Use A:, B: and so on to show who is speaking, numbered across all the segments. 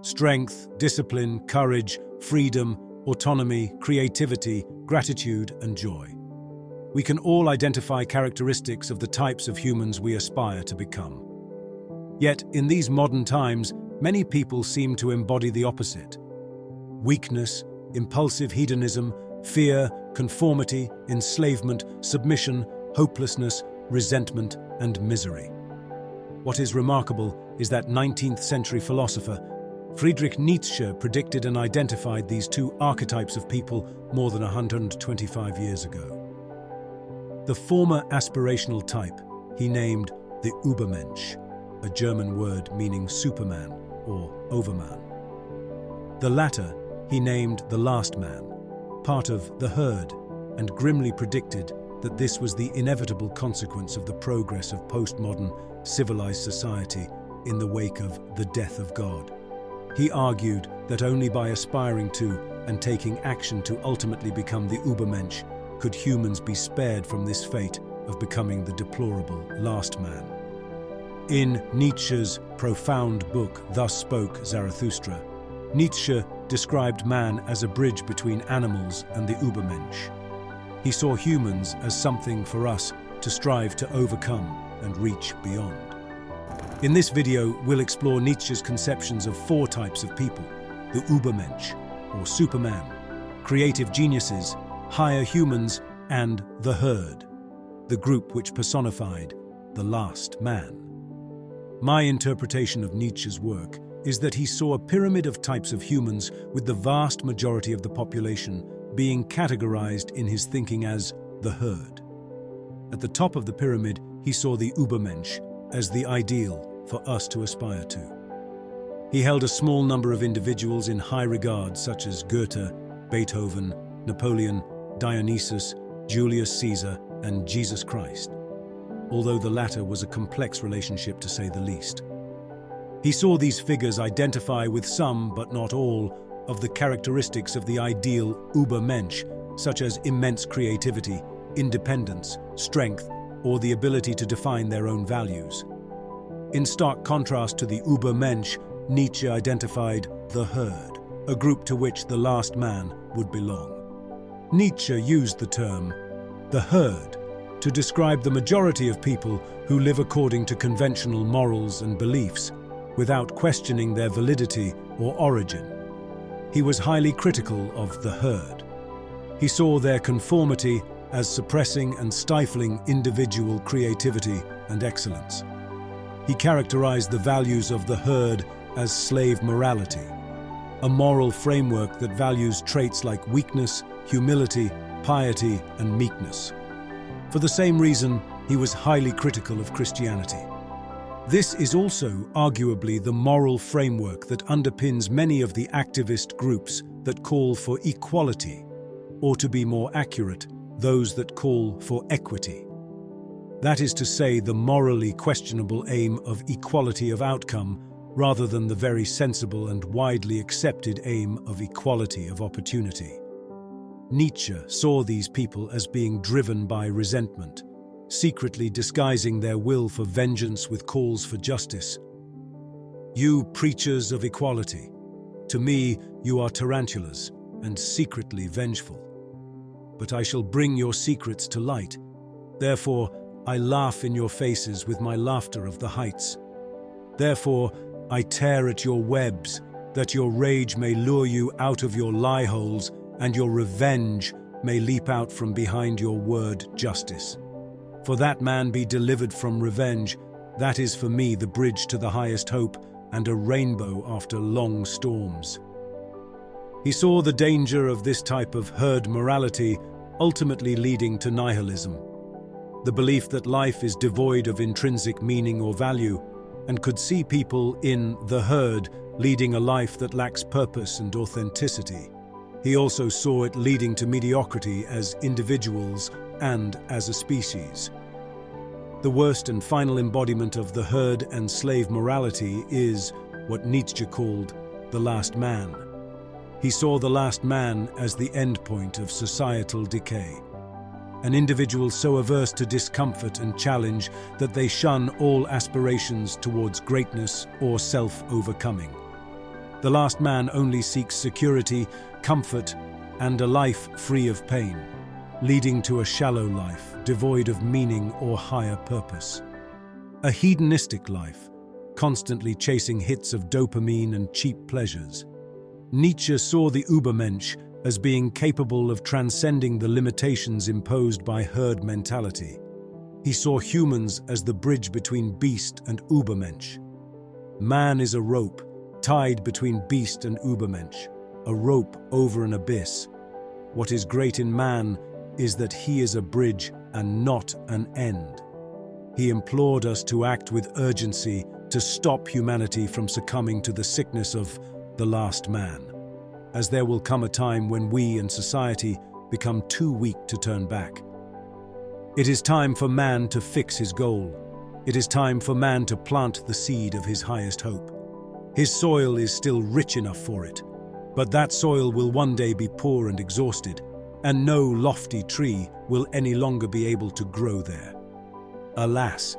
A: strength, discipline, courage, freedom, autonomy, creativity, gratitude, and joy. We can all identify characteristics of the types of humans we aspire to become. Yet, in these modern times, many people seem to embody the opposite: weakness, impulsive hedonism, fear, conformity, enslavement, submission, hopelessness, resentment, and misery. What is remarkable is that 19th-century philosopher Friedrich Nietzsche predicted and identified these two archetypes of people more than 125 years ago. The former aspirational type he named the Ubermensch, a German word meaning Superman or Overman. The latter he named the last man, part of the herd, and grimly predicted that this was the inevitable consequence of the progress of postmodern, civilized society in the wake of the death of God. He argued that only by aspiring to and taking action to ultimately become the Ubermensch could humans be spared from this fate of becoming the deplorable last man. In Nietzsche's profound book, Thus Spoke Zarathustra, Nietzsche described man as a bridge between animals and the Ubermensch. He saw humans as something for us to strive to overcome and reach beyond. In this video, we'll explore Nietzsche's conceptions of four types of people: the Ubermensch, or Superman, creative geniuses, higher humans, and the herd, the group which personified the last man. My interpretation of Nietzsche's work is that he saw a pyramid of types of humans, with the vast majority of the population being categorized in his thinking as the herd. At the top of the pyramid, he saw the Ubermensch as the ideal for us to aspire to. He held a small number of individuals in high regard, such as Goethe, Beethoven, Napoleon, Dionysus, Julius Caesar, and Jesus Christ, although the latter was a complex relationship to say the least. He saw these figures identify with some, but not all, of the characteristics of the ideal Ubermensch, such as immense creativity, independence, strength, or the ability to define their own values. In stark contrast to the Ubermensch, Nietzsche identified the herd, a group to which the last man would belong. Nietzsche used the term the herd to describe the majority of people who live according to conventional morals and beliefs, without questioning their validity or origin. He was highly critical of the herd. He saw their conformity as suppressing and stifling individual creativity and excellence. He characterized the values of the herd as slave morality, a moral framework that values traits like weakness, humility, piety, and meekness. For the same reason, he was highly critical of Christianity. This is also arguably the moral framework that underpins many of the activist groups that call for equality, or to be more accurate, those that call for equity. That is to say, the morally questionable aim of equality of outcome, rather than the very sensible and widely accepted aim of equality of opportunity. Nietzsche saw these people as being driven by resentment, secretly disguising their will for vengeance with calls for justice. "You preachers of equality, to me you are tarantulas and secretly vengeful. But I shall bring your secrets to light. Therefore, I laugh in your faces with my laughter of the heights. Therefore, I tear at your webs, that your rage may lure you out of your lie holes, and your revenge may leap out from behind your word justice. For that man be delivered from revenge, that is for me the bridge to the highest hope and a rainbow after long storms." He saw the danger of this type of herd morality ultimately leading to nihilism, the belief that life is devoid of intrinsic meaning or value, and could see people in the herd leading a life that lacks purpose and authenticity. He also saw it leading to mediocrity as individuals and as a species. The worst and final embodiment of the herd and slave morality is what Nietzsche called the last man. He saw the last man as the endpoint of societal decay, an individual so averse to discomfort and challenge that they shun all aspirations towards greatness or self-overcoming. The last man only seeks security, comfort, and a life free of pain, leading to a shallow life, devoid of meaning or higher purpose. A hedonistic life, constantly chasing hits of dopamine and cheap pleasures. Nietzsche saw the Ubermensch as being capable of transcending the limitations imposed by herd mentality. He saw humans as the bridge between beast and Ubermensch. Man is a rope, tied between beast and Ubermensch, a rope over an abyss. What is great in man is that he is a bridge and not an end. He implored us to act with urgency to stop humanity from succumbing to the sickness of the last man, as there will come a time when we and society become too weak to turn back. It is time for man to fix his goal. It is time for man to plant the seed of his highest hope. His soil is still rich enough for it, but that soil will one day be poor and exhausted, and no lofty tree will any longer be able to grow there. Alas,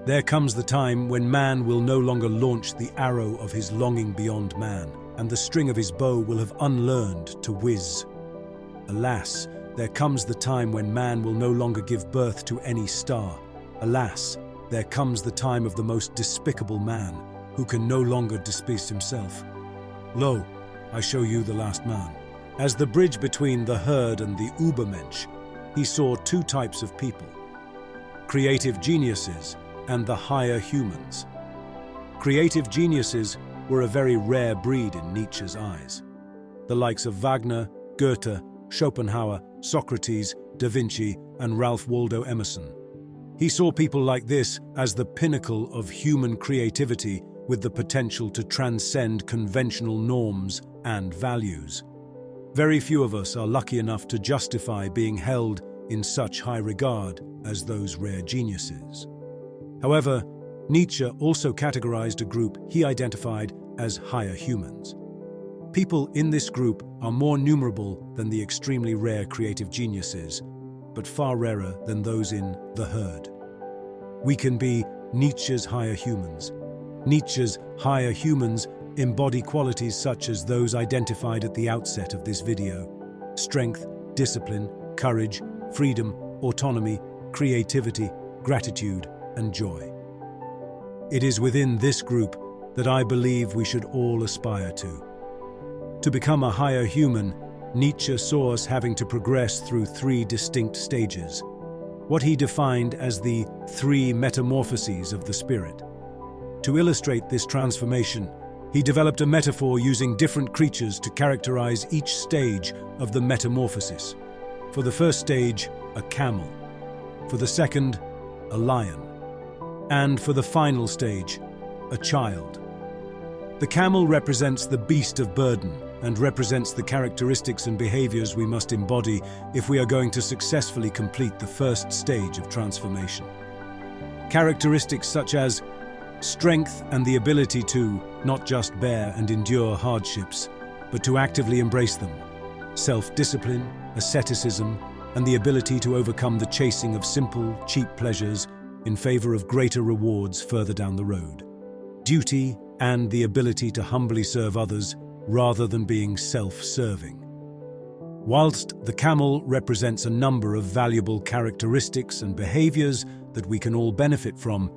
A: there comes the time when man will no longer launch the arrow of his longing beyond man, and the string of his bow will have unlearned to whiz. Alas, there comes the time when man will no longer give birth to any star. Alas, there comes the time of the most despicable man, who can no longer despise himself. Lo, I show you the last man. As the bridge between the herd and the Ubermensch, he saw two types of people: creative geniuses and the higher humans. Creative geniuses were a very rare breed in Nietzsche's eyes. The likes of Wagner, Goethe, Schopenhauer, Socrates, Da Vinci, and Ralph Waldo Emerson. He saw people like this as the pinnacle of human creativity, with the potential to transcend conventional norms and values. Very few of us are lucky enough to justify being held in such high regard as those rare geniuses. However, Nietzsche also categorized a group he identified as higher humans. People in this group are more numerable than the extremely rare creative geniuses, but far rarer than those in the herd. We can be Nietzsche's higher humans. Nietzsche's higher humans embody qualities such as those identified at the outset of this video: strength, discipline, courage, freedom, autonomy, creativity, gratitude, and joy. It is within this group that I believe we should all aspire to. To become a higher human, Nietzsche saw us having to progress through three distinct stages, what he defined as the three metamorphoses of the spirit. To illustrate this transformation, he developed a metaphor using different creatures to characterize each stage of the metamorphosis. For the first stage, a camel. For the second, a lion. And for the final stage, a child. The camel represents the beast of burden and represents the characteristics and behaviors we must embody if we are going to successfully complete the first stage of transformation. Characteristics such as strength and the ability to not just bear and endure hardships, but to actively embrace them. Self-discipline, asceticism, and the ability to overcome the chasing of simple, cheap pleasures in favor of greater rewards further down the road. Duty and the ability to humbly serve others rather than being self-serving. Whilst the camel represents a number of valuable characteristics and behaviors that we can all benefit from,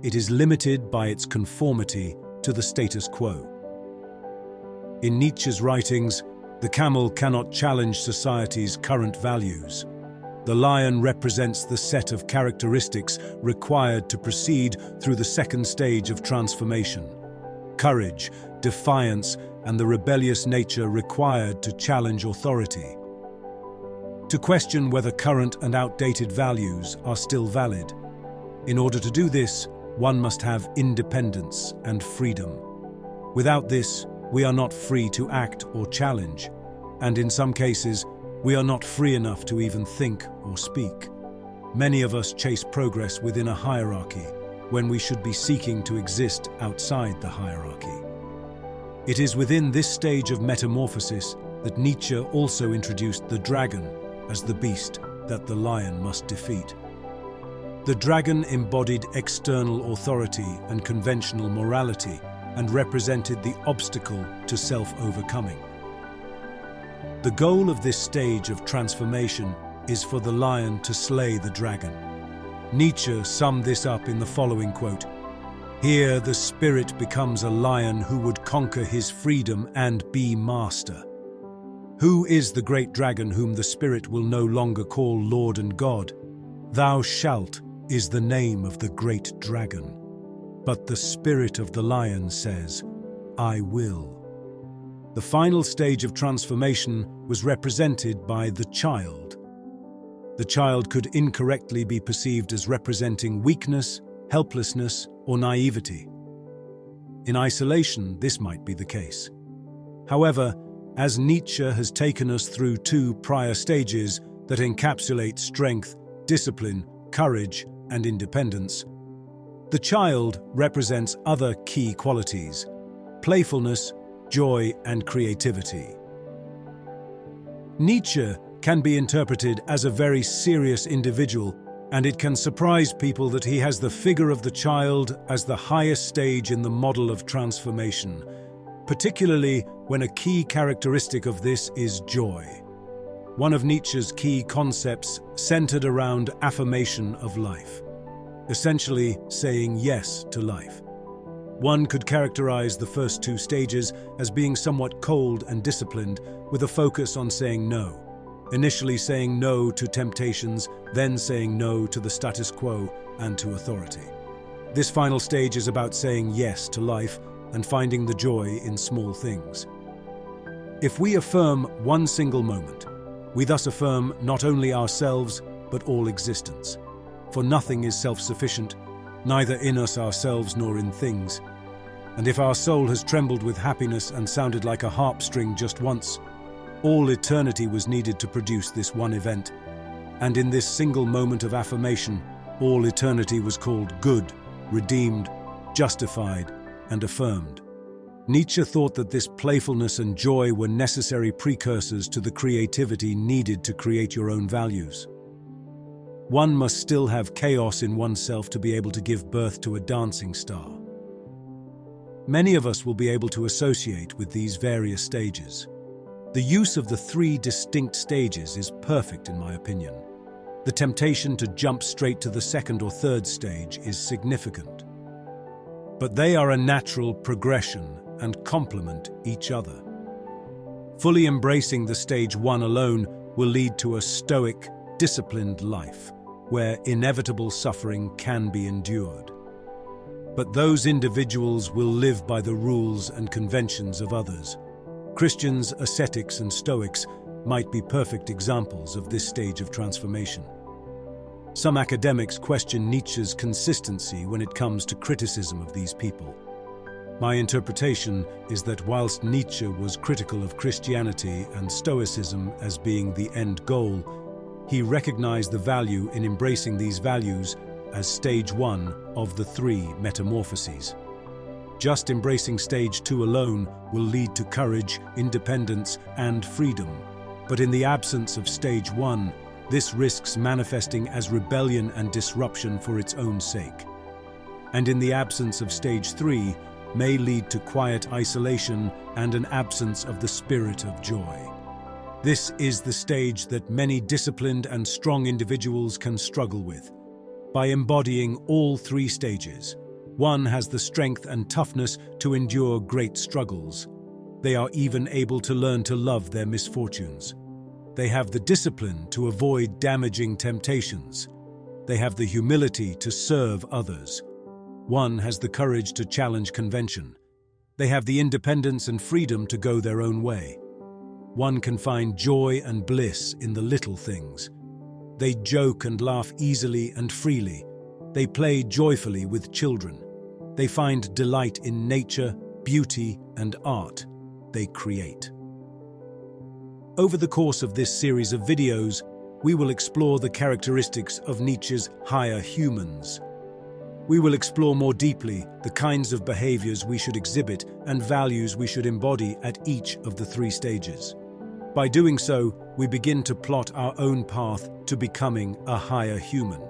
A: it is limited by its conformity to the status quo. In Nietzsche's writings, the camel cannot challenge society's current values. The lion represents the set of characteristics required to proceed through the second stage of transformation: courage, defiance, and the rebellious nature required to challenge authority. To question whether current and outdated values are still valid. In order to do this, one must have independence and freedom. Without this, we are not free to act or challenge, and in some cases, we are not free enough to even think or speak. Many of us chase progress within a hierarchy, when we should be seeking to exist outside the hierarchy. It is within this stage of metamorphosis that Nietzsche also introduced the dragon as the beast that the lion must defeat. The dragon embodied external authority and conventional morality, and represented the obstacle to self-overcoming. The goal of this stage of transformation is for the lion to slay the dragon. Nietzsche summed this up in the following quote: "Here the spirit becomes a lion who would conquer his freedom and be master." Who is the great dragon whom the spirit will no longer call Lord and God? "Thou shalt" is the name of the great dragon. But the spirit of the lion says, "I will." The final stage of transformation was represented by the child. The child could incorrectly be perceived as representing weakness, helplessness, or naivety. In isolation, this might be the case. However, as Nietzsche has taken us through two prior stages that encapsulate strength, discipline, courage, and independence, the child represents other key qualities: playfulness, joy, and creativity. Nietzsche can be interpreted as a very serious individual, and it can surprise people that he has the figure of the child as the highest stage in the model of transformation, particularly when a key characteristic of this is joy. One of Nietzsche's key concepts centered around affirmation of life, essentially saying yes to life. One could characterize the first two stages as being somewhat cold and disciplined, with a focus on saying no. Initially saying no to temptations, then saying no to the status quo and to authority. This final stage is about saying yes to life and finding the joy in small things. If we affirm one single moment, we thus affirm not only ourselves, but all existence. For nothing is self-sufficient, neither in us ourselves nor in things. And if our soul has trembled with happiness and sounded like a harp string just once, all eternity was needed to produce this one event. And in this single moment of affirmation, all eternity was called good, redeemed, justified, and affirmed. Nietzsche thought that this playfulness and joy were necessary precursors to the creativity needed to create your own values. One must still have chaos in oneself to be able to give birth to a dancing star. Many of us will be able to associate with these various stages. The use of the three distinct stages is perfect in my opinion. The temptation to jump straight to the second or third stage is significant. But they are a natural progression and complement each other. Fully embracing the stage one alone will lead to a stoic, disciplined life, where inevitable suffering can be endured. But those individuals will live by the rules and conventions of others. Christians, ascetics, and Stoics might be perfect examples of this stage of transformation. Some academics question Nietzsche's consistency when it comes to criticism of these people. My interpretation is that whilst Nietzsche was critical of Christianity and Stoicism as being the end goal, he recognized the value in embracing these values as stage one of the three metamorphoses. Just embracing stage two alone will lead to courage, independence, and freedom. But in the absence of stage one, this risks manifesting as rebellion and disruption for its own sake. And in the absence of stage three, may lead to quiet isolation and an absence of the spirit of joy. This is the stage that many disciplined and strong individuals can struggle with. By embodying all three stages, one has the strength and toughness to endure great struggles. They are even able to learn to love their misfortunes. They have the discipline to avoid damaging temptations. They have the humility to serve others. One has the courage to challenge convention. They have the independence and freedom to go their own way. One can find joy and bliss in the little things. They joke and laugh easily and freely. They play joyfully with children. They find delight in nature, beauty, and art. They create. Over the course of this series of videos, we will explore the characteristics of Nietzsche's higher humans. We will explore more deeply the kinds of behaviors we should exhibit and values we should embody at each of the three stages. By doing so, we begin to plot our own path to becoming a higher human.